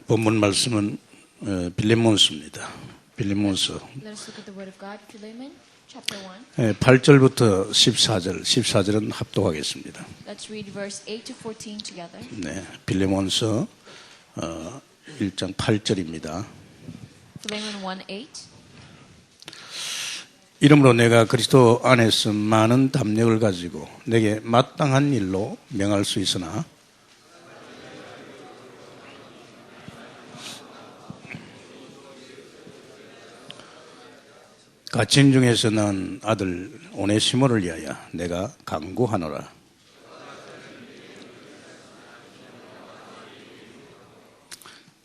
본문 말씀은 빌레몬서입니다. 빌레몬서 Let us look at the word of God, Philemon, chapter 1. 8절부터 14절, 14절은 합독하겠습니다. Let's read verse 8 to 14 together. 네, 빌레몬서 1장 8절입니다. Philemon 1:8. 이러므로 내가 그리스도 안에서 많은 담력을 가지고 내게 마땅한 일로 명할 수 있으나 갇힘 중에서 난 아들 오네시모를 위하여 내가 간구하노라.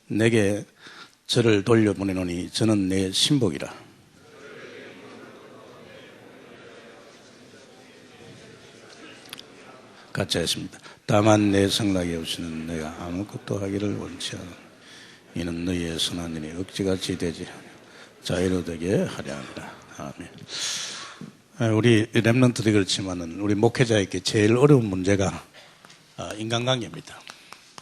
내게 저를 돌려보내노니 저는 내 신복이라. 같이 하겠습니다. 다만 내 성락에 없이는 내가 아무것도 하기를 원치 않아. 이는 너희의 선한 일이 억지같이 되지 자유로 되게 하려 합니다. 아멘. 우리 렘넌트들이 그렇지만은 우리 목회자에게 제일 어려운 문제가 인간관계입니다.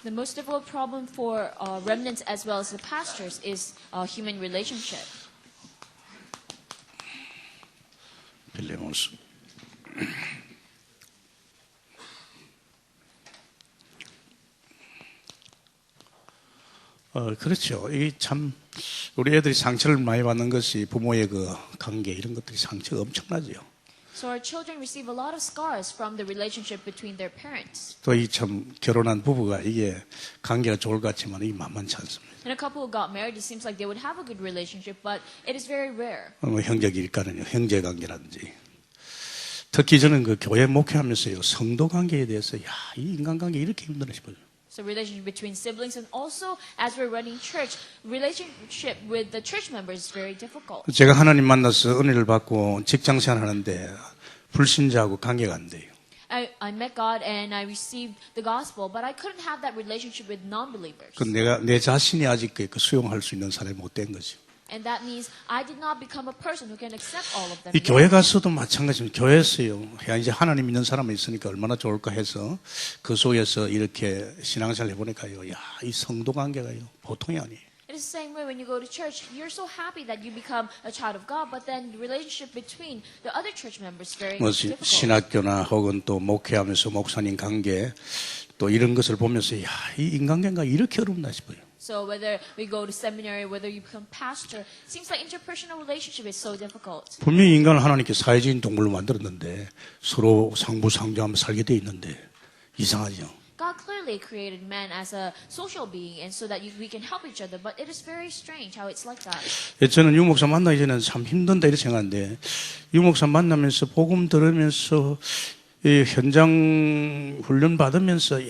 The most difficult problem for remnants as well as the pastors is human relationship. 빌레몬서. 그렇죠. 이 참 우리 애들이 상처를 많이 받는 것이 부모의 그 관계 이런 것들이 상처가 엄청나죠. So our children receive a lot of scars from the relationship between their parents. 또 이 참 결혼한 부부가 이게 관계가 좋을 것 같지만 이게 만만치 않습니다. And a couple who got married, it seems like they would have a good relationship, but it is very rare. 뭐 형제길까는요, 형제 관계라든지. 특히 저는 그 교회 목회하면서요, 성도 관계에 대해서 이 인간관계 이렇게 힘드나 싶어요. So relationship between siblings and also as we're running church, relationship with the church members is very difficult. 제가 하나님 만나서 은혜를 받고 직장 생활하는데 불신자하고 관계가 안 돼요. I met God and I received the gospel, but I couldn't have that relationship with non-believers. 그 내가 내 자신이 아직 그 수용할 수 있는 사람이 못 된 거죠. And that means I did not become a person who can accept all of them. 이 교회 가서도 마찬가지입니다. 교회에서요. 이제 하나님 믿는 사람이 있으니까 얼마나 좋을까 해서 그 속에서 이렇게 신앙생활 해보니까요. 이 성도 관계가요. 보통이 아니에요. It is the same way when you go to church. You're so happy that you become a child of God, but then the relationship between the other church members is very difficult. 신학교나 혹은 또 목회하면서 목사님 관계 또 이런 것을 보면서 이 인간관계가 이렇게 어렵나 싶어요. So whether we go to seminary, whether you become pastor, it seems like interpersonal relationship is so difficult. 분명히 인간을 하나님께 사회적인 동물로 만들었는데 서로 상부상조하며 살게 돼 있는데 이상하죠. God clearly created man as a social being, and so that we can help each other. But it is very strange how it's like that. 저는 유 목사 만나기 전에는 참 힘든다 이렇게 생각하는데 유 목사 만나면서 복음 들으면서 이 현장 훈련 받으면서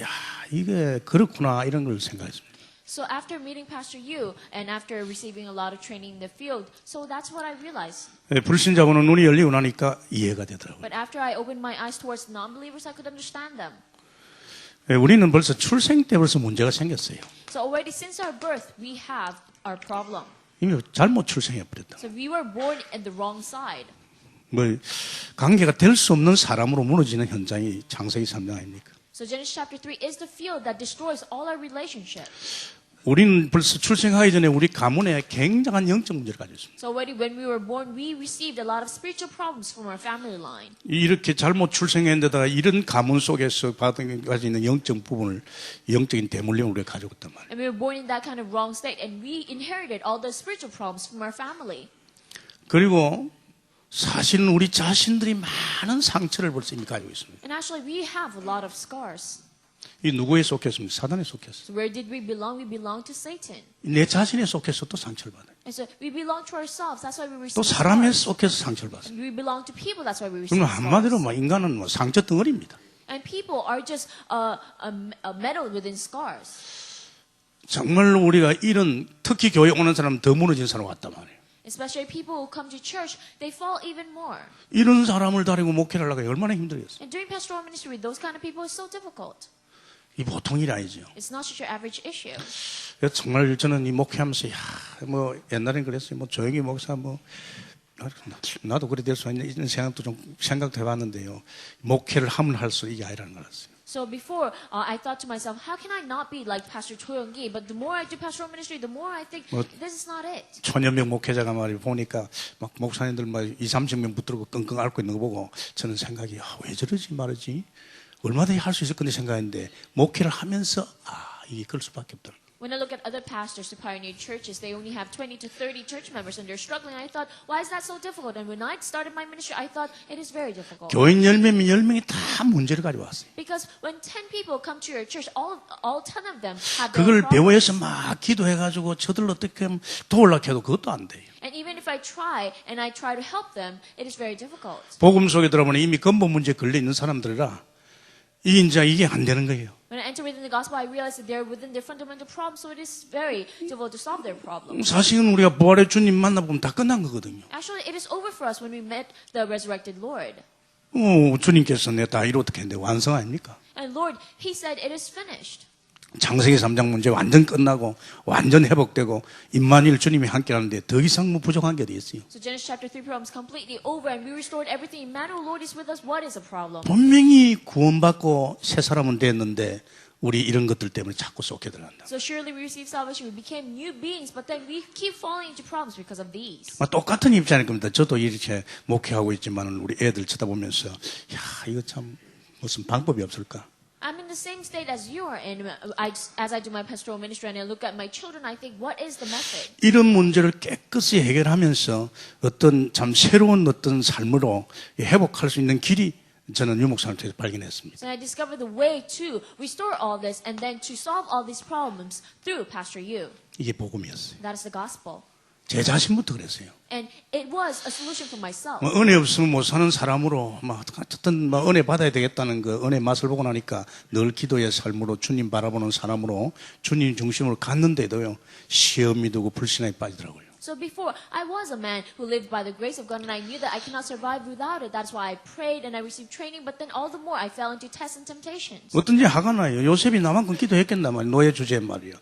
이게 그렇구나 이런 걸 생각했습니다. So after meeting Pastor Yu and after receiving a lot of training in the field, so that's what I realized. 불신자고는 눈이 열리고 나니까 이해가 되더라고요. But after I opened my eyes towards non-believers, I could understand them. 우리는 벌써 출생 때 벌써 문제가 생겼어요. So already since our birth, we have our problem. 이미 잘못 출생해 버렸다. So we were born in the wrong side. 뭐 관계가 될 수 없는 사람으로 무너지는 현장이 창세기 3장 아닙니까? So Genesis chapter 3 is the field that destroys all our relationships. 우리는 벌써 출생하기 전에 우리 가문에 굉장한 영적 문제를 가지고 있습니다. So already when we were born, we received a lot of spiritual problems from our family line. 이렇게 잘못 출생했는데다가 이런 가문 속에서 받은 가지고 있는 영적 부분을 영적인 대물림을 우리가 가지고 있단 말이에요. And we were born in that kind of wrong state, and we inherited all the spiritual problems from our family. 그리고 사실은 우리 자신들이 많은 상처를 벌써 이미 가지고 있습니다. And actually, we have a lot of scars. 이 누구에 속했습니까? 사단에 속했어요. So where did we belong? We belong to Satan. 내 자신에 속해서 또 상처를 받아요. And so we belong to ourselves. That's why we receive 또 사람에 scars. 속해서 상처를 받아요. And we belong to people. That's why we receive 그러면 scars. 한마디로 인간은 상처 덩어리입니다. And people are just a metal within scars. 정말로 우리가 이런 특히 교회 오는 사람 더 무너진 사람 왔단 말이에요. Especially people who come to church, they fall even more. 이런 사람을 다리고 목회를 하려고 얼마나 힘들겠어요. And doing pastoral ministry with those kind of people is so difficult. 이 보통 일 아니죠. It's not just your average issue. 정말 저는 이 목회하면서 뭐 옛날엔 그랬어요. 뭐 조용히 목사 나도 그래 될 수 있는 생각도 좀 생각도 해봤는데요. 목회를 하면 할수록 이게 아니라는 걸 알았어요. So before, I thought to myself, how can I not be like Pastor Cho Young-gi? But the more I do pastoral ministry, the more I think, this is not it. 천여명 목회자가 말이 보니까 막 목사님들 막 20-30명 붙들고 끙끙 앓고 있는 거 보고 저는 생각이 왜 저러지 말이지? 얼마든지 할 수 있을 건데 생각했는데 목회를 하면서 이게 그럴 수밖에 없더라. When I look at other pastors who pioneer churches, they only have 20 to 30 church members and they're struggling. I thought, why is that so difficult? And when I started my ministry, I thought it is very difficult. 교인 10명이면 10명이 다 문제를 가지고 왔어요. Because when 10 people come to your church, all 10 of them have their 그걸 problems. 배워서 막 기도해가지고 저들 어떻게 하면 도우려고 해도 그것도 안 돼요. And even if I try and I try to help them, it is very difficult. 복음 속에 들어보면 이미 근본 문제에 걸려있는 사람들이라 이게 안 되는 거예요. When I enter within the gospel, I realize that they're within their fundamental problems, so it is very difficult to solve their problems. 사실은 우리가 부활의 주님 만나보면 다 끝난 거거든요. Actually, it is over for us when we met the resurrected Lord. 주님께서 내가 다 이렇게 했는데 완성 아닙니까? And Lord, He said it is finished. 창세기 3장 문제 완전 끝나고 완전 회복되고 임마누엘 주님이 함께 하는데 더 이상 뭐 부족한 게 어디 있어요? So Genesis chapter 3 problems completely over and we restored everything. Emmanuel, Lord is with us. What is a problem? 분명히 구원받고 새 사람은 됐는데 우리 이런 것들 때문에 자꾸 쏟게 들어간다. So surely we received salvation. We became new beings, but then we keep falling into problems because of these. 똑같은 입장일 겁니다. 저도 이렇게 목회하고 있지만 우리 애들 쳐다보면서 이거 참 무슨 방법이 없을까? I'm in the same state as you are in. As I do my pastoral ministry and I look at my children, I think, what is the method? 이런 문제를 깨끗이 해결하면서 어떤 참 새로운 어떤 삶으로 회복할 수 있는 길이 저는 유 목사님 통해서 발견했습니다. So I discovered the way to restore all this and then to solve all these problems through Pastor Yu. 이게 복음이었어요. That is the gospel. 제 자신부터 그랬어요. And it was a solution for myself. 은혜 없으면 못 사는 사람으로 어쨌든 은혜 받아야 되겠다는 그 은혜 맛을 보고 나니까 늘 기도의 삶으로 주님 바라보는 사람으로 주님 중심으로 갔는데도요 시험이 두고 불신에 빠지더라고요. So before, I was a man who lived by the grace of God and I knew that I cannot survive without it. That's why I prayed and I received training, but then all the more I fell into tests and temptations. 어떤지 화가 나요. 요셉이 나만큼 기도했겠나 말이야. 노예 주제에 말이야.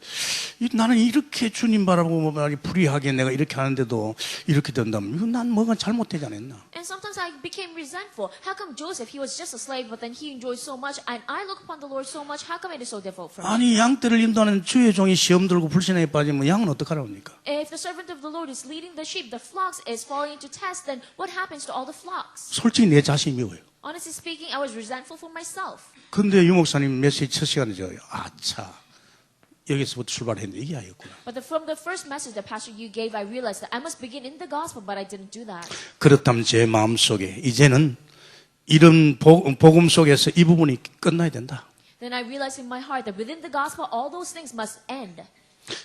나는 이렇게 주님 바라보고 말이 불의하게 내가 이렇게 하는데도 이렇게 된다면 이거 난 뭐가 잘못되지 않았나? And sometimes I became resentful. How come Joseph, he was just a slave, but then he enjoyed so much and I look upon the Lord so much. How come it is so difficult for me? 아니 양떼를 인도하는 주의 종이 시험 들고 불신에 빠지면 양은 어떡하랍니까? If the servant of the Lord is leading the sheep, the flocks is falling into test, then what happens to all the flocks? 솔직히 내 자신이 미워요. Honestly speaking, I was resentful for myself. 근데 유 목사님 메시지 첫 시간에 아차 여기서부터 출발했는데 이게 아니었구나. But from the first message that Pastor Yu gave, I realized that I must begin in the gospel, but I didn't do that. 그렇다면 제 마음속에 이제는 이런 복음 속에서 이 부분이 끝나야 된다. Then I realized in my heart that within the gospel, all those things must end.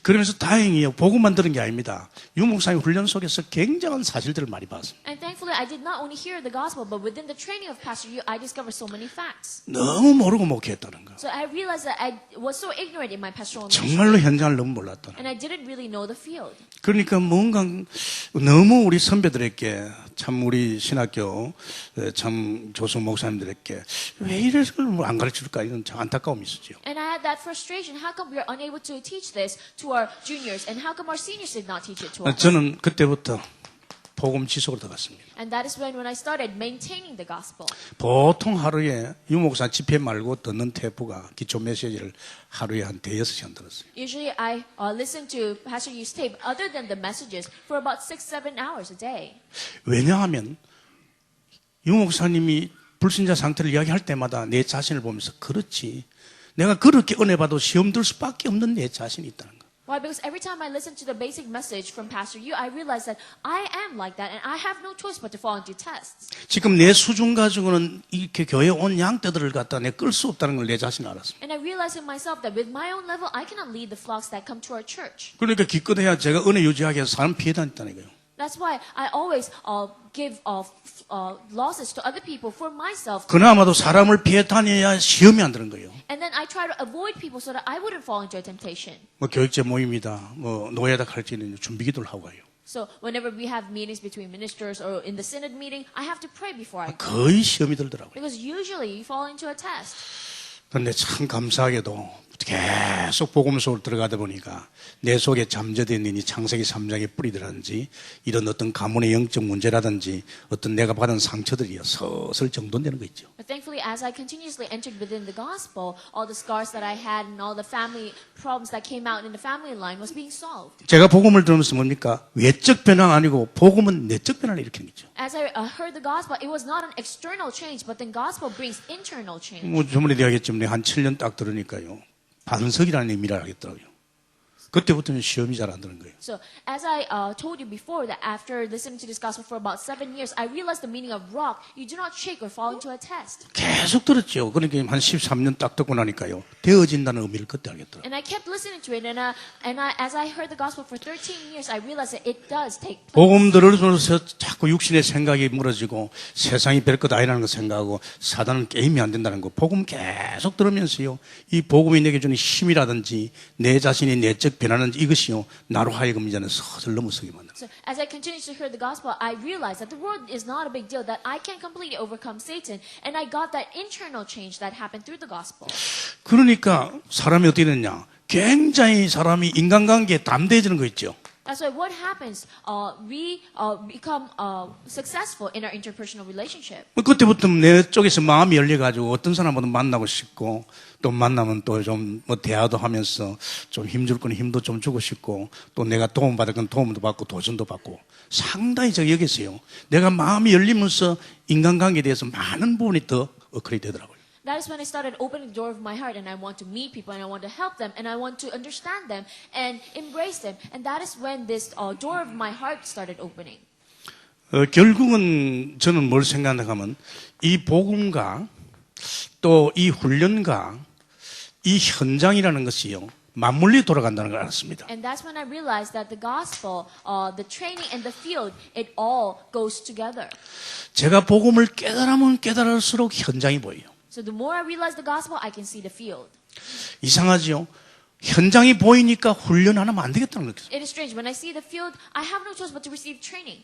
그러면서 다행히요. 복음만 들은 게 아닙니다. 유 목사님 훈련 속에서 굉장한 사실들을 많이 봤습니다. And thankfully, I did not only hear the gospel, but within the training of Pastor Yu, I discovered so many facts. 너무 모르고 목회했다는 거. So I realized that I was so ignorant in my pastoral ministry. 정말로 현장을 너무 몰랐다는 거. And I didn't really know the field. 그러니까 뭔가 너무 우리 선배들에게 참 우리 신학교 참 교수 목사님들에게 왜 이래서 안 가르쳐줄까 이런 안타까움이 있었죠. And I had that frustration. How come we are unable to teach this to our juniors? And how come our seniors did not teach it to us? 저는 그때부터 복음 지속으로 들어갔습니다. And that is when I started maintaining the gospel. 보통 하루에 유 목사 집회 말고 듣는 테이프가 기초 메시지를 하루에 한 대여섯 시간 들었어요. Usually I listen to Pastor Yu's tape other than the messages for about 6-7 hours a day. 왜냐하면 유 목사님이 불신자 상태를 이야기할 때마다 내 자신을 보면서 그렇지. 내가 그렇게 은혜 받아도 시험 들 수밖에 없는 내 자신이 있다는 거. Why? Because every time I listen to the basic message from Pastor Yu, I realize that I am like that and I have no choice but to fall into tests. 지금 내 수준 가지고는 이렇게 교회 온 양떼들을 갖다 내 끌 수 없다는 걸 내 자신이 알았습니다. And I realize in myself that with my own level, I cannot lead the flocks that come to our church. 그러니까 기껏해야 제가 은혜 유지하기 위해서 사람 피해 다녔다는 거예요. That's why I always give losses to other people for myself. 그나마도 사람을 피해 다녀야 시험이 안 드는 거예요. And then I try to avoid people so that I wouldn't fall into a temptation. 뭐 교육제 모임이다, 뭐 노예다 가르치는 준비기도를 하고 가요. So whenever we have meetings between ministers or in the synod meeting, I have to pray before I go. 거의 시험이 들더라고요. Because usually you fall into a test. 그런데 참 감사하게도 계속 복음 속으로 들어가다 보니까 내 속에 잠재되어 있는 이 창세기 3장의 뿌리들라든지 이런 어떤 가문의 영적 문제라든지 어떤 내가 받은 상처들이 서슬 정돈되는 거 있죠. But thankfully, as I continuously entered within the gospel, all the scars that I had and all the family problems that came out in the family line was being solved. 제가 복음을 들으면서 뭡니까? 외적 변화가 아니고 복음은 내적 변화를 일으키는 거죠. As I heard the gospel, it was not an external change, but then gospel brings internal change. 뭐 저번에 대하겠지만 한 7년 딱 들으니까요. 반석이라는 의미를 알겠더라고요. 그때부터는 시험이 잘 안 드는 거예요. So, as I told you before, that after listening to this gospel for about 7 years, I realized the meaning of rock. You do not shake or fall into a test. 계속 들었죠. 그러니까 한 13년 딱 듣고 나니까요. 되어진다는 의미를 그때 알겠더라고요. And I kept listening to it, and as I heard the gospel for 13 years, I realized that it does take place. 복음 들으면서 자꾸 육신의 생각이 멀어지고 세상이 별것 아니라는 거 생각하고 사단은 게임이 안 된다는 거 복음 계속 들으면서요. 이 복음이 내게 주는 힘이라든지 내 자신의 내적 변화는 이것이요. 나로 하여금 이제는 서슬 넘어서게 만든다. So, as I continued to hear the gospel, I realized that the world is not a big deal, that I can completely overcome Satan, and I got that internal change that happened through the gospel. 그러니까 사람이 어떻게 됐냐? 굉장히 사람이 인간관계에 담대해지는 거 있죠. That's why what happens, we become successful in our interpersonal relationship. 그때부터 내 쪽에서 마음이 열려가지고 어떤 사람보다 만나고 싶고 또 만나면 또 좀 뭐 대화도 하면서 좀 힘줄 건 힘도 좀 주고 싶고 또 내가 도움받을 건 도움도 받고 도전도 받고 상당히 제가 여기서요. 내가 마음이 열리면서 인간관계에 대해서 많은 부분이 더 업그레이드 되더라고요. That is when I started opening the door of my heart, and I want to meet people, and I want to help them, and I want to understand them and embrace them. And that is when this door of my heart started opening. 결국은 저는 뭘 생각하는가 하면 이 복음과 또 이 훈련과 이 현장이라는 것이요. 맞물리 돌아간다는 걸 알았습니다. And that's when I realized that the gospel, the training and the field, it all goes together. 제가 복음을 깨달으면 깨달을수록 현장이 보여요. So the more I realize the gospel, I can see the field. 이상하지요? 현장이 보이니까 훈련 안 하면 안 되겠다는 거죠. It is strange. When I see the field, I have no choice but to receive training.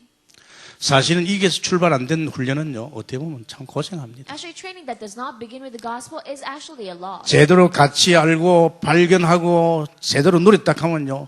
사실은 이게서 출발 안 된 훈련은요, 어떻게 보면 참 고생합니다. Actually, training that does not begin with the gospel is actually a loss. 제대로 같이 알고 발견하고 제대로 누렸다 하면요,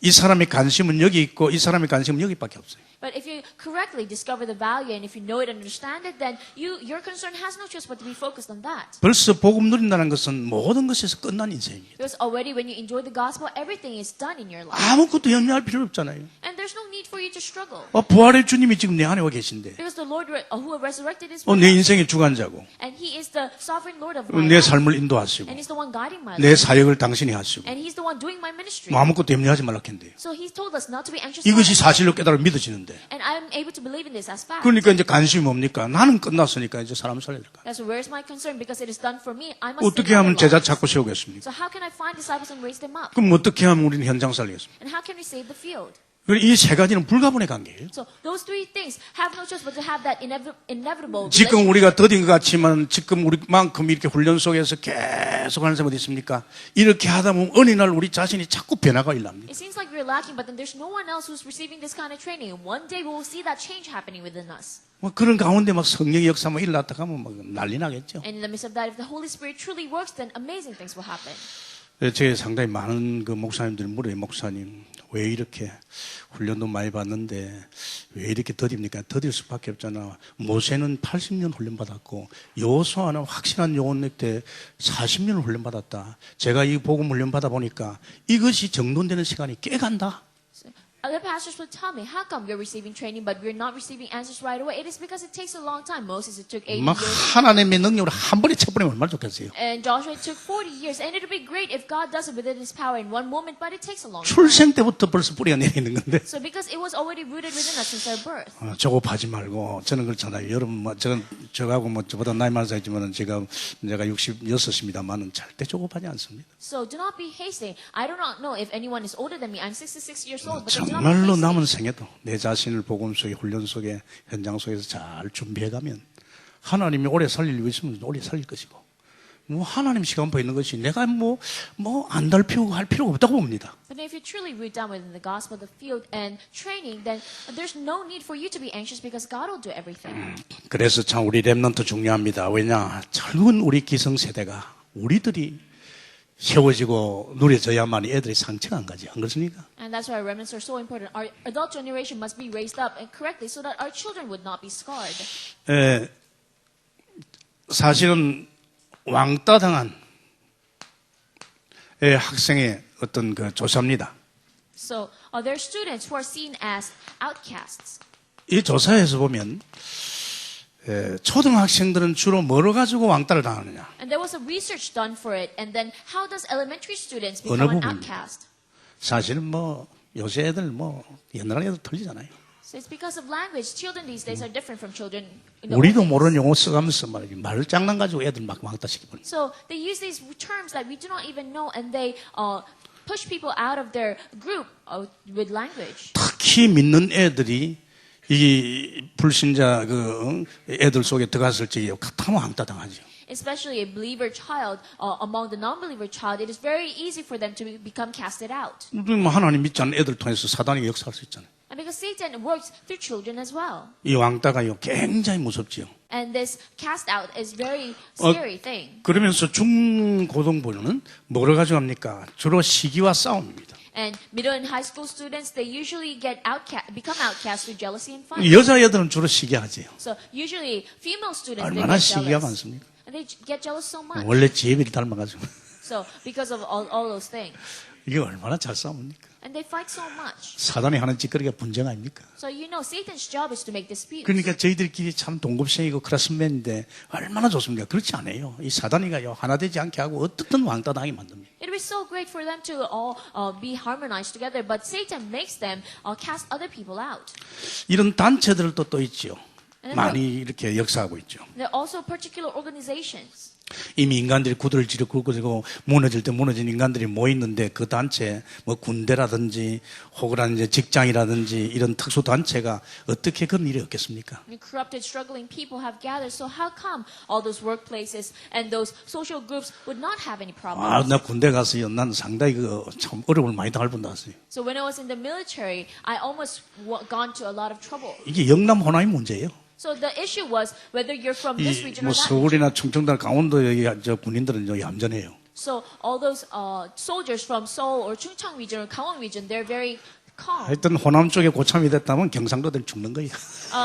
이 사람의 관심은 여기 있고 이 사람의 관심은 여기밖에 없어요. But if you correctly discover the value and if you know it and understand it, then your concern has no choice but to be focused on that. 벌써 복음 누린다는 것은 모든 것에서 끝난 인생입니다. Because already when you enjoy the gospel, everything is done in your life. 아무것도 염려할 필요 없잖아요. And there's no need for you to struggle. 부활의 주님이 지금 내 안에 와 계신데, Because the Lord who resurrected is 내 인생의 주관자고, and He is the sovereign Lord of my 내 life. 삶을 인도하시고, And He's the one guiding my 내 life. 사역을 당신이 하시고, And He's the one doing my ministry. 아무것도 염려하지 말라 했는데요. So He told us not to be anxious. 이것이 사실로 깨달아 믿어지는데, And I'm able to believe in this as fact. 그러니까 이제 관심이 뭡니까? 나는 끝났으니까 이제 사람 살려야 될까? That's where's my concern? Because it is done for me. I must. 어떻게 하면 제자 찾고 세우겠습니까? So how can I find disciples and raise them up? 그럼 어떻게 하면 우리는 현장 살리겠습니까? And how can we save the field? 이 세 가지는 불가분의 관계예요. So those three things have no choice but to have that inevitable. 지금 우리가 더딘 것 같지만 지금 우리만큼 이렇게 훈련 속에서 계속 하는 사람 어디 있습니까? 이렇게 하다 보면 어느 날 우리 자신이 자꾸 변화가 일어납니다. It seems like we're lacking, but then there's no one else who's receiving this kind of training. And one day we will see that change happening within us. 뭐 그런 가운데 막 성령의 역사 뭐 일어났다 하면 막 난리 나겠죠. And in the midst of that, if the Holy Spirit truly works, then amazing things will happen. 제게 상당히 많은 그 목사님들이 물어요. 목사님 왜 이렇게 훈련도 많이 받는데 왜 이렇게 더딥니까? 더딜 수밖에 없잖아. 모세는 80년 훈련 받았고 여호수아는 확실한 요원력 때 40년 훈련 받았다. 제가 이 복음 훈련 받아 보니까 이것이 정돈되는 시간이 꽤 간다. Other pastors would tell me, how come you're receiving training but we're not receiving answers right away? It is because it takes a long time. Moses, it took 80 막 years. 하나님의 능력으로 한 번에 쳐버리면 얼마나 좋겠어요. And Joshua, it took 40 years. And it would be great if God does it within His power in one moment, but it takes a long time. 출생 때부터 벌써 뿌리가 내리는 건데 So because it was already rooted within us since our birth. 조급하지 말고 저는 그렇잖아요. 여러분 뭐 저하고 뭐 저보다 나이 많은 사람이지만 제가 66입니다만은 절대 조급하지 않습니다. So do not be hasty. I do not know if anyone is older than me. I'm 66 years old, but do not be 정말로 hasty. 남은 생에도 내 자신을 복음 속에 훈련 속에 현장 속에서 잘 준비해가면 하나님이 오래 살릴 일 있으면 오래 살릴 것이고 뭐 하나님 시간표 있는 것이 내가 뭐 안 달피우고 할 필요가 없다고 봅니다. But if you truly root down within the gospel, the field, and training, then there's no need for you to be anxious because God will do everything. 그래서 참 우리 렘넌트 중요합니다. 왜냐? 젊은 우리 기성세대가 우리들이 세워지고 누려져야만 애들이 상처가 안 가지. 안 그렇습니까? And that's why remnants are so important. Our adult generation must be raised up and correctly so that our children would not be scarred. 사실은 왕따 당한 학생의 어떤 그 조사입니다. So there are students who are seen as outcasts. 이 조사에서 보면 초등학생들은 주로 뭐로 가지고 왕따를 당하느냐? And there was a research done for it. And then how does elementary students 어느 become an 부분입니까? outcast? 사실은 뭐 요새 애들 뭐 옛날 애들 틀리잖아요. So it's because of language. Children these days are different from children in the old 우리도 days. 모르는 용어 써가면서 말이지 말 장난 가지고 애들 막 왕따시키고. So they use these terms that we do not even know, and they push people out of their group with language. 특히 믿는 애들이 이 불신자 그 애들 속에 들어갔을 적에 같으면 왕따 당하죠. Especially a believer child, among the non-believer child, it is very easy for them to become casted out. 뭐 하나님 믿지 않는 애들 통해서 사단이 역사할 수 있잖아요. And because Satan works through children as well. 이 왕따가요 굉장히 무섭지요. And this cast out is very scary thing. 그러면서 중고등부는 뭐를 가지고 합니까? 주로 시기와 싸움입니다. And middle and high school students, they usually become outcast through jealousy and fight. 여자애들은 주로 시기하지요. So usually female students, they 얼마나 get 시기가 jealous. 많습니까? And they get jealous so much. 원래 제비를 닮아가지고 So because of all those things. 이게 얼마나 잘 싸웁니까? And they fight so much. 사단이 하는 짓거리가 분쟁 아닙니까? So you know, Satan's job is to make disputes. 그러니까 저희들끼리 참 동급생이고 클래스맨인데 얼마나 좋습니까? 그렇지 않아요. 이 사단이가요 하나 되지 않게 하고 어떻든 왕따 당하게 만듭니다. It would be so great for them to all be harmonized together, but Satan makes them cast other people out. 이런 단체들도 또 있죠. And 많이 이렇게 역사하고 있죠. there are also particular organizations. 이미 인간들이 구들지를 굵고 무너질 때 무너진 인간들이 모이는데 그 단체 뭐 군대라든지 혹은 이제 직장이라든지 이런 특수 단체가 어떻게 그런 일이 없겠습니까? And corrupted, struggling people have gathered. So how come all those workplaces and those social groups would not have any problems? 나 군대 가서요. 난 상당히 참 어려움을 많이 당할 뻔 났어요. So when I was in the military, I almost gone to a lot of trouble. 이게 영남 호남이 문제예요. So the issue was whether you're from this region 뭐 or that region. 서울이나 충청도, 강원도 여기 저 군인들은 좀 얌전해요. So all those soldiers from Seoul or Chungcheong region or Gangwon region, they're very calm. 하여튼 호남 쪽에 고참이 됐다면 경상도들 죽는 거예요.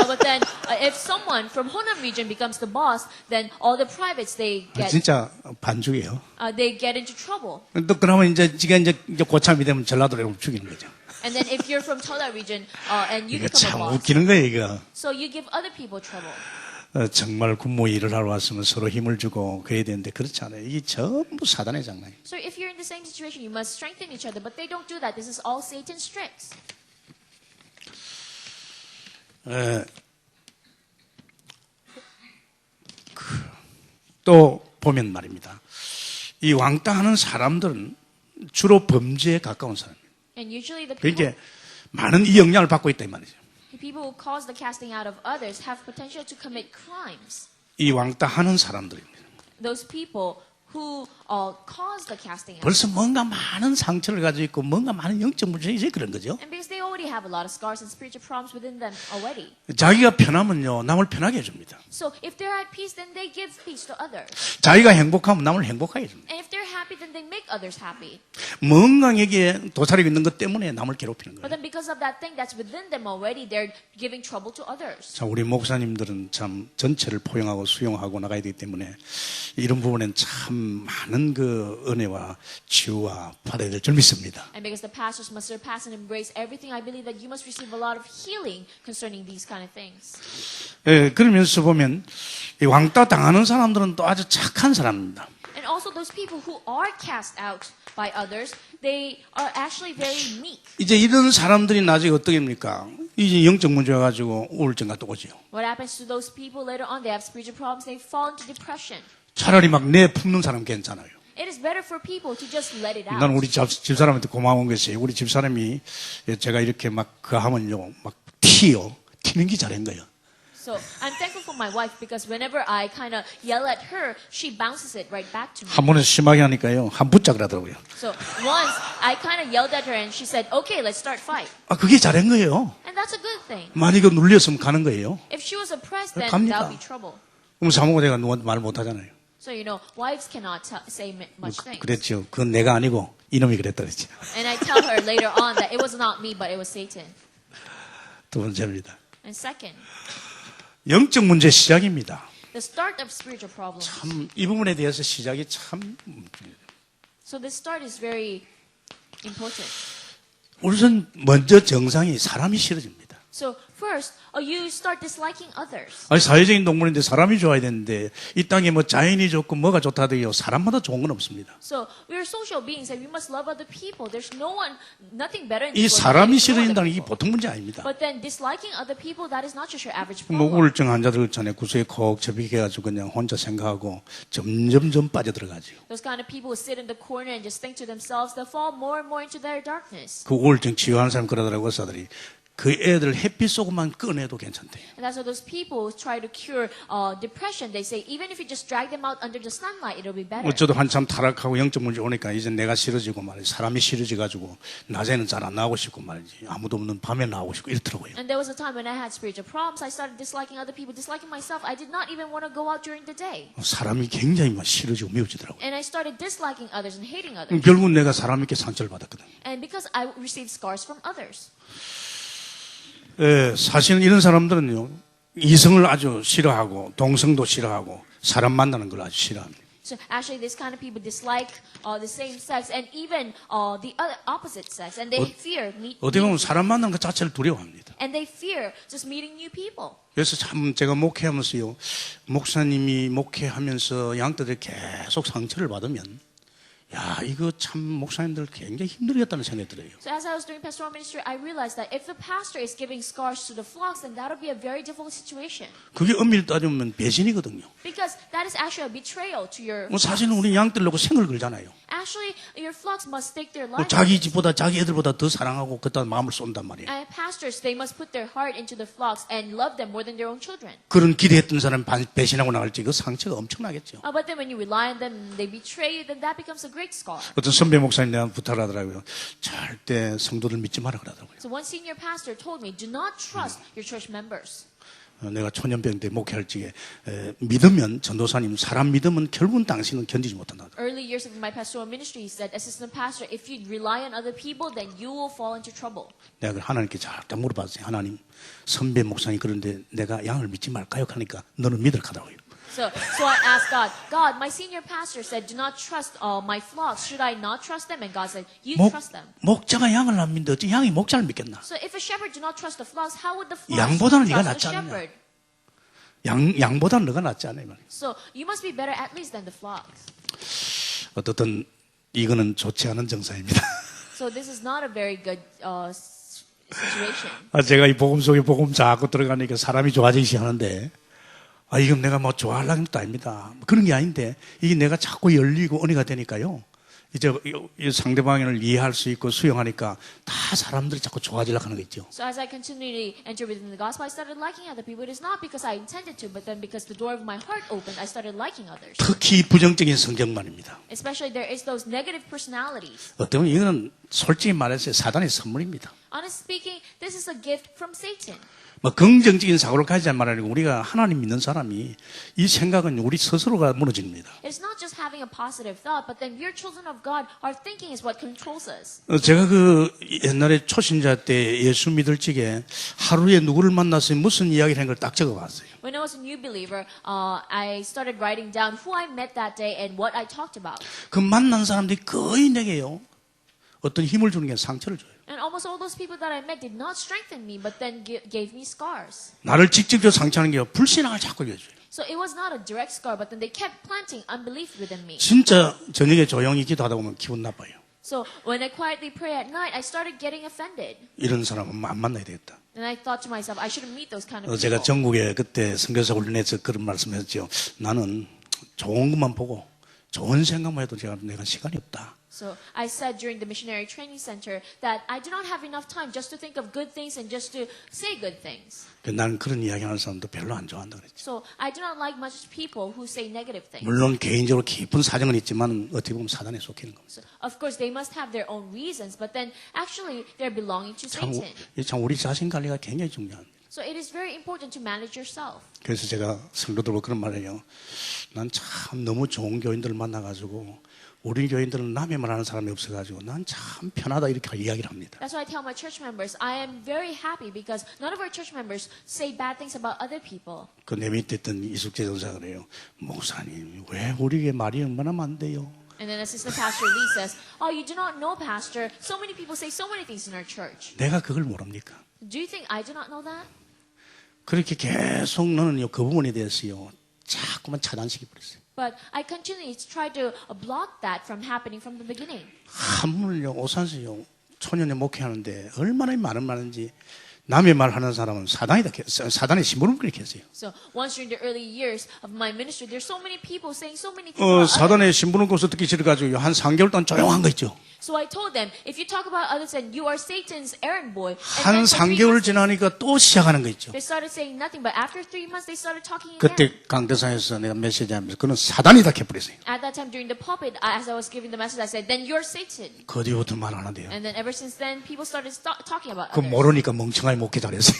But then if someone from Honam region becomes the boss, then all the privates they 진짜 반죽이에요. get into trouble. 또 그러면 이제 지가 이제 고참이 되면 전라도로 죽이는 거죠. And then if you're from Cholla region and you 이거 become a 참 boss, 웃기는 거예요, 이거. so you give other people trouble. 정말 군무 일을 하러 왔으면 서로 힘을 주고 그래야 되는데 그렇지 않아요. 이게 전부 사단의 장난이에요. So if you're in the same situation, you must strengthen each other. But they don't do that. This is all Satan's tricks. 또 보면 말입니다. 이 왕따하는 사람들은 주로 범죄에 가까운 사람이에요. And usually the people, 그러니까 많은 이 영향을 받고 있다 이 말이죠. the people who cause the casting out of others have potential to commit crimes. 이 왕따하는 사람들입니다. Those people who cause the casting out. 벌써 뭔가 많은 상처를 가지고 있고 뭔가 많은 영적 문제가 이제 그런 거죠. And because they already have a lot of scars and spiritual problems within them already. 자기가 편하면요 남을 편하게 해줍니다. So if they're at peace, then they give peace to others. 자기가 행복하면 남을 행복하게 해줍니다. And if they're happy, then they make others happy. 뭔가 여기에 도사리고 있는 것 때문에 남을 괴롭히는 But 거예요. then because of that thing that's within them already, they're giving trouble to others. 자, 우리 목사님들은 참 전체를 포용하고 수용하고 나가야 되기 때문에 이런 부분엔 참 많은 그 은혜와 치유와 받아야 될 줄 믿습니다. And because the pastors must surpass and embrace everything, I believe that you must receive a lot of healing concerning these kind of things. 그러면서 보면 이 왕따 당하는 사람들은 또 아주 착한 사람입니다. And also those people who are cast out by others, they are actually very meek. 이제 이런 사람들이 나중에 어떻게 됩니까? 이제 영적 문제가 가지고 우울증 같은 거지요. What happens to those people later on? They have spiritual problems, they fall into depression. 차라리 막 내 품는 사람 괜찮아요. It is better for people to just let it out. 난 우리 집사람한테 고마운 것이 우리 집사람이 제가 이렇게 막 그 하면요 막 튀는 게 잘한 거예요. So I'm thankful for my wife because whenever I kind of yell at her, she bounces it right back to me. 한 번은 심하게 하니까요 한 붙잡으 하더라고요. So once I kind of yelled at her and she said, "Okay, let's start fight." 그게 잘한 거예요. And that's a good thing. 만약 이거 눌렸으면 가는 거예요. If she was oppressed, then 갑니다. that would be trouble. 그럼 사모가 내가 누구한테 말 못하잖아요. So, wives cannot say much things. 그랬죠. 그건 내가 아니고 이놈이 그랬다 그랬죠. And I tell her later on that it was not me, but it was Satan. 두 번째입니다. And second, 영적 문제 시작입니다. the start of spiritual problems. 참 이 부분에 대해서 시작이 참 So the start is very important. 우선 먼저 정상이 사람이 싫어집니다. So first, you start disliking others. 아니 사회적인 동물인데 사람이 좋아야 되는데 이 땅에 뭐 자연이 좋고 뭐가 좋다더요. 사람마다 좋은 건 없습니다. So we are social beings and we must love other people. There's nothing better in 이 this world 사람이 than to know other 싫어진다는 게 people. 보통 문제 아닙니다. But then disliking other people, that is not just your average problem. 목우울증 환자들 전에 구석에 콕 접익해가지고 그냥 혼자 생각하고 점점점 빠져들어가죠. Those kind of people who sit in the corner and just think to themselves, they'll fall more and more into their darkness. 그 우울증 치유하는 사람 그러더라고요. 의사들이. 그 애들 햇빛 속만 꺼내도 괜찮대요. And that's why those people who try to cure depression, they say even if you just drag them out under the sunlight, it'll be better. 저도 한참 타락하고 영적 문제 오니까 이제 내가 싫어지고 말이지. 사람이 싫어져가지고 낮에는 잘 안 나오고 싶고 말이지. 아무도 없는 밤에 나오고 싶고 이렇더라고요. And there was a time when I had spiritual problems. I started disliking other people, disliking myself. I did not even want to go out during the day. 사람이 굉장히 막 싫어지고 미워지더라고요. And I started disliking others and hating others. 결국 내가 사람에게 상처를 받았거든요. And because I received scars from others. 예, 사실은 이런 사람들은요, 이성을 아주 싫어하고, 동성도 싫어하고, 사람 만나는 걸 아주 싫어합니다. So actually, this kind of people dislike the same sex and even the other opposite sex, and they fear 어떻게 보면 사람 만나는 것 자체를 두려워합니다. and they fear just meeting new people. 그래서 참 제가 목회하면서요, 목사님이 목회하면서 양떼들이 계속 상처를 받으면, 야, 이거 참 목사님들 굉장히 힘들겠다는 생각이 들어요. So as I was doing pastoral ministry, I realized that if the pastor is giving scars to the flocks, then that would be a very difficult situation. 그게 엄밀히 따지면 배신이거든요. Because that is actually a betrayal to your. 뭐 사실은 우리 양떼를 놓고 생을 걸잖아요. Actually, your flocks must stake their 뭐 lives. 자기 집보다 자기 애들보다 더 사랑하고 그따 마음을 쏜단 말이에요. And pastors, they must put their heart into the flocks and love them more than their own children. 그런 기대했던 사람 배신하고 나갈지 그 상처가 엄청나겠죠. But then when you rely on them, they betray you, then that becomes a great scar. 어떤 선배 목사님 내가 부탁을 하더라고요. 절대 성도들 믿지 마라 그러더라고요. So one senior pastor told me, do not trust your church members. 내가 초년병 때 목회할 적에 믿으면 전도사님 사람 믿으면 결국은 당신은 견디지 못한다. Early years of my pastoral ministry, he said, assistant pastor, if you rely on other people, then you will fall into trouble. 내가 하나님께 잠깐 물어봤어요. 하나님 선배 목사님 그런데 내가 양을 믿지 말까요? 하니까 너는 믿으라 하더라고요. So I asked God, my senior pastor said, do not trust my flocks. Should I not trust them? And God said, you trust them. 목자가 양을 안 믿는데 어찌 양이 목자를 믿겠나? So if a shepherd do not trust the flocks, how would the flocks 양보다는 네가 trust 낫지 the 않느냐? shepherd? 양보다는 너가 낫지 않아요. So you must be better at least than the flocks. 어떻든 이거는 좋지 않은 정상입니다. So this is not a very good situation. 제가 이 복음 속에 복음 자꾸 들어가니까 사람이 좋아지기 하는데 이건 내가 뭐 좋아하려는 것도 아닙니다. 그런 게 아닌데 이게 내가 자꾸 열리고 은혜가 되니까요. 이제 이 상대방을 이해할 수 있고 수용하니까 다 사람들이 자꾸 좋아지려고 하는 거 있죠. So as I continually enter within the gospel, I started liking other people. It is not because I intended to, but then because the door of my heart opened, I started liking others. 특히 부정적인 성격만입니다. Especially there is those negative personalities. 어쩌면 이거는 솔직히 말해서 사단의 선물입니다. Honestly speaking, this is a gift from Satan. 뭐 긍정적인 사고를 가지지 말아니고 우리가 하나님 믿는 사람이 이 생각은 우리 스스로가 무너집니다. It's not just having a positive thought, but then we are children of God. Our thinking is what controls us. 제가 그 옛날에 초신자 때 예수 믿을 적에 하루에 누구를 만나서 무슨 이야기를 한 걸 딱 적어봤어요. When I was a new believer, I started writing down who I met that day and what I talked about. 그 만난 사람들이 거의 내게요. 어떤 힘을 주는 게 상처를 줘요. And almost all those people that I met did not strengthen me, but then gave me scars. 나를 직접적으로 상처하는 게 불신앙을 자꾸 이어줘요. So it was not a direct scar, but then they kept planting unbelief within me. 진짜 저녁에 조용히 기도하다 보면 기분 나빠요. So when I quietly pray at night, I started getting offended. 이런 사람은 안 만나야 되겠다. And I thought to myself, I shouldn't meet those kind of 제가 people. 전국에 그때 선교사 훈련에서 그런 말씀했죠. 나는 좋은 것만 보고 좋은 생각만 해도 내가 시간이 없다. So I said during the missionary training center that I do not have enough time just to think of good things and just to say good things. 나는 그런 이야기하는 사람도 별로 안 좋아한다 그랬죠. So I do not like much people who say negative things. 물론 개인적으로 깊은 사정은 있지만 어떻게 보면 사단에 속히는 겁니다. So of course they must have their own reasons, but then actually they're belonging to Satan. 참 우리 자신 관리가 굉장히 중요합니다. So it is very important to manage yourself. 그래서 제가 성도들과 그런 말을 해요. 난 참 너무 좋은 교인들을 만나가지고 우리 교인들은 남의 말하는 사람이 없어가지고 난 참 편하다 이렇게 이야기를 합니다. That's why I tell my church members, I am very happy because none of our church members say bad things about other people. 그 내 밑에 있던 이숙재 전사가 그래요. 목사님 왜 우리에게 말이 얼마나 많대요? And then Assistant Pastor Lee says, oh, you do not know, Pastor. So many people say so many things in our church. 내가 그걸 모릅니까? Do you think I do not know that? 그렇게 계속 너는요 그 부분에 대해서요 자꾸만 차단시켜 버렸어요. But I continually try to block that from happening from the beginning. 한 분을요 오산서요 초년에 목회하는데 얼마나 말은 많은지 남의 말하는 사람은 사단의 심부름 그렇게 했어요. So once during the early years of my ministry, there's so many people saying so many things about others. 사단의 심부름 것을 듣기 싫어가지고 한 3개월 동안 조용한 거 있죠. So I told them, if you talk about others, then you are Satan's errand boy. 한 3개월 지나니까 또 시작하는 거 있죠. They started saying nothing, but after 3 months, they started talking again. 그때 강대상에서 내가 메시지하면서 그는 사단이다 해버렸어요. At that time during the pulpit, as I was giving the message, I said, then you're Satan. 그 뒤부터 말 안 한대요. And then ever since then, people started talking about 그 others. 모르니까 멍청하게 목회 잘했어요.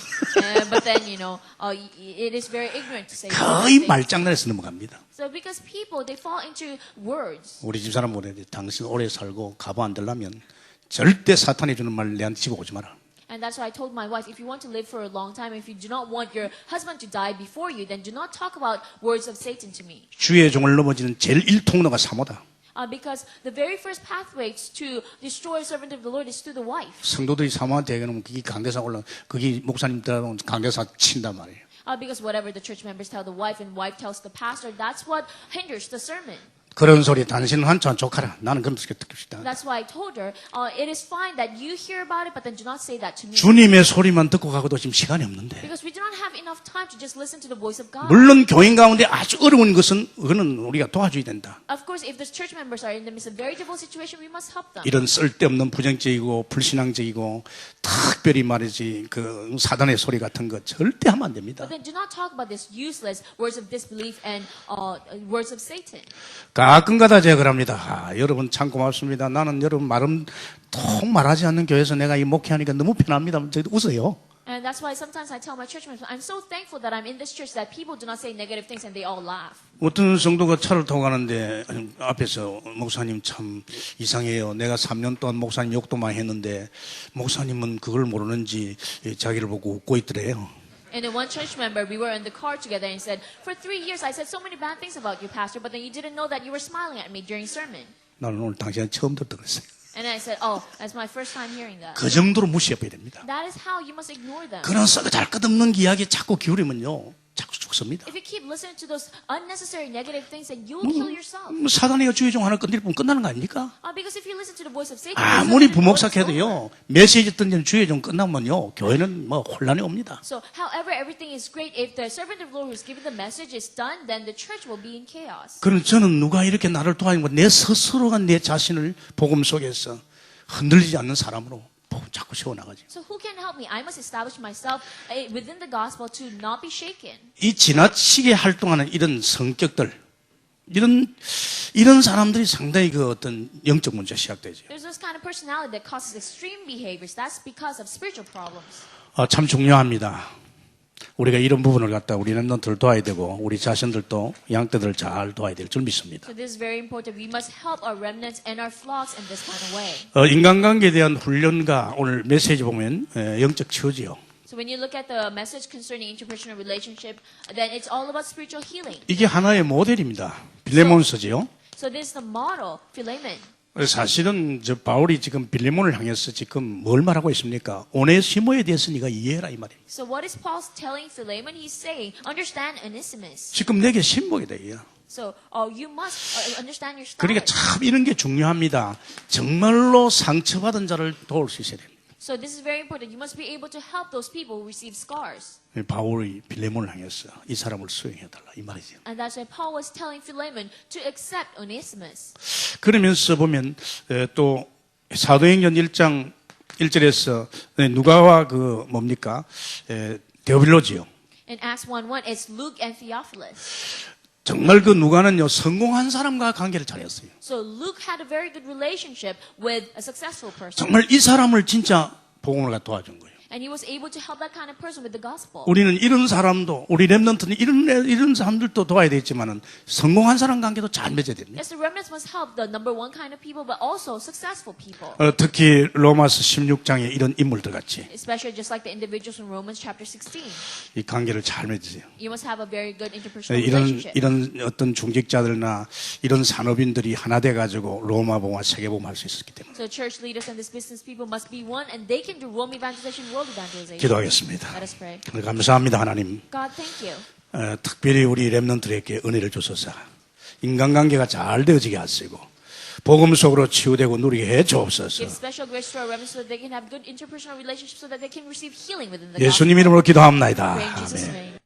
But then, it is very ignorant to say 거의 things. 말장난에서 넘어갑니다. So because people, they fall into words. 우리 집사람 보내지 당신 오래 살고 가보 안 되려면 절대 사탄이 주는 말 내한테 집어오지 마라. And that's why I told my wife, if you want to live for a long time, if you do not want your husband to die before you, then do not talk about words of Satan to me. 주의 종을 넘어지는 제일 1통로가 사모다. Because the very first pathway to destroy a servant of the Lord is through the wife. 성도들이 사모한테 얘기하면 그게 강대사 올라 그게 목사님들하고 강대사 친단 말이에요. Because whatever the church members tell the wife and wife tells the pastor, that's what hinders the sermon. 그런 소리 당신은 한참 족하라. 나는 그런 소리 듣기 싫다. That's why I told her, it is fine that you hear about it, but then do not say that to me. 주님의 소리만 듣고 가고도 지금 시간이 없는데. Because we do not have enough time to just listen to the voice of God. 물론 교인 가운데 아주 어려운 것은 그거는 우리가 도와줘야 된다. Of course, if the church members are in the midst of a very difficult situation, we must help them. 이런 쓸데없는 부정적이고 불신앙적이고 특별히 말이지 그 사단의 소리 같은 거 절대 하면 안 됩니다. But then do not talk about this useless words of disbelief and words of Satan. 가끔가다 제가 그럽니다. 여러분 참 고맙습니다. 나는 여러분 말은 통 말하지 않는 교회에서 내가 이 목회하니까 너무 편합니다. 저희도 웃어요. And that's why sometimes I tell my church members, I'm so thankful that I'm in this church that people do not say negative things and they all laugh. 어떤 성도가 차를 타고 가는데 앞에서 목사님 참 이상해요. 내가 3년 동안 목사님 욕도 많이 했는데 목사님은 그걸 모르는지 자기를 보고 웃고 있더래요. And then one church member, we were in the car together and said, for 3 years I said so many bad things about you, Pastor, but then you didn't know that you were smiling at me during sermon. 나는 오늘 당신은 처음 듣다 그랬어요. And I said, oh, that's my first time hearing that. 그 정도로 무시해야 됩니다. That is how you must ignore them. 그런 썩잘 끝없는 이야기에 자꾸 기울이면요. 자꾸 죽습니다. If you keep listening to those unnecessary negative things, then you will kill yourself. 사단이가 주의 종 하나 건드리면 끝나는 거 아닙니까? Because if you listen to the voice of Satan, 아무리 부목삭해도요. 메시지 던지는 주의 종 끝나면요. 교회는 뭐 혼란이 옵니다. So, however, everything is great. If the servant of the Lord who's given the message is done, then the church will be in chaos. 그럼 저는 누가 이렇게 나를 도와주면 내 스스로가 내 자신을 복음 속에서 흔들리지 않는 사람으로 자꾸 세워나가지. So who can help me? I must establish myself within the gospel to not be shaken. 이 지나치게 활동하는 이런 성격들, 이런 사람들이 상당히 그 어떤 영적 문제가 시작되죠. There's this kind of personality that causes extreme behaviors. That's because of spiritual problems. 참 중요합니다. 우리가 이런 부분을 갖다 우리 렘넌트를 도와야 되고 우리 자신들도 양떼들을 잘 도와야 될 줄 믿습니다. So this is very important. We must help our remnants and our flocks in this kind of way. 인간관계에 대한 훈련과 오늘 메시지 보면 영적 치유지요. So when you look at the message concerning interpersonal relationship, then it's all about spiritual healing. 이게 하나의 모델입니다. 빌레몬서지요. So this is the model, Philemon. 사실은 저 바울이 지금 빌레몬을 향해서 지금 뭘 말하고 있습니까? 오네시모에 대해서 네가 이해해라 이 말이에요. So what is Paul telling Philemon? He's saying, understand Onesimus. 지금 내게 신복이다 이야. So you must understand your 그러니까 style. 참 이런 게 중요합니다. 정말로 상처받은 자를 도울 수 있어야 됩니다. So this is very important. You must be able to help those people who receive scars. 바울이 빌레몬을 향해서 이 사람을 수용해달라 이 말이죠. And that's why Paul was telling Philemon to accept Onesimus. 그러면서 보면 또 사도행전 1장 1절에서 누가와 그 뭡니까? 데오빌로지요. In Acts 1:1, it's Luke and Theophilus. 정말 그 누가는요 성공한 사람과 관계를 잘했어요. So Luke had a very good relationship with a successful person. 정말 이 사람을 진짜 복음을 도와준 거예요. And he was able to help that kind of person with the gospel. 우리는 이런 사람도, 우리 렘넌트는 이런 사람들도 도와야 되지만은 성공한 사람 관계도 잘 맺어야 됩니다. Yes, the remnants must help the number one kind of people, but also successful people. 특히 로마서 16장에 이런 인물들 같이 Especially just like the individuals from Romans chapter 16. 이 관계를 잘 맺으세요. You must have a very good interpersonal relationship. 이런 어떤 중직자들나 이런 산업인들이 하나 돼 가지고 로마복음과 세계복음 할 수 있었기 때문에 So church leaders and these business people must be one, and they can do Rome evangelization, world evangelization. 기도하겠습니다. Let us pray. 감사합니다, 하나님. God, thank you. 특별히 우리 렘넌트에게 은혜를 주소서. 인간관계가 잘 되어지게 하시고 복음 속으로 치유되고 누리게 해 주옵소서. Give special grace to our remnants so that they can have good interpersonal relationships, so that they can receive healing within the gospel. 예수님 이름으로 기도합나이다. Pray in Jesus' 아멘. name.